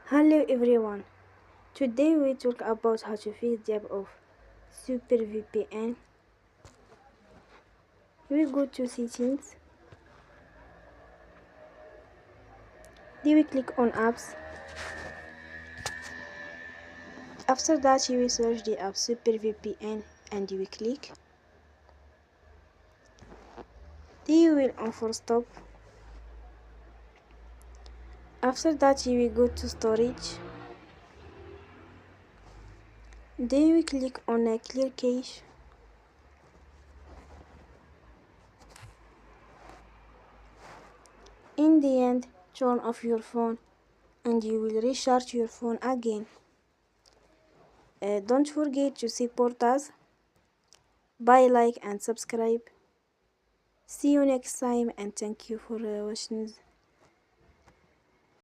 Hello everyone. Today we talk about how to fix the app of SuperVpn. We go to settings. Then we click on apps. After that you will search the app SuperVpn and you will click. Then you will on for stop. After that you will go to storage. Then we click on a clear cache. In the end, turn off your phone and you will recharge your phone again. Don't forget to support us by like and subscribe. See you next time and thank you for watching.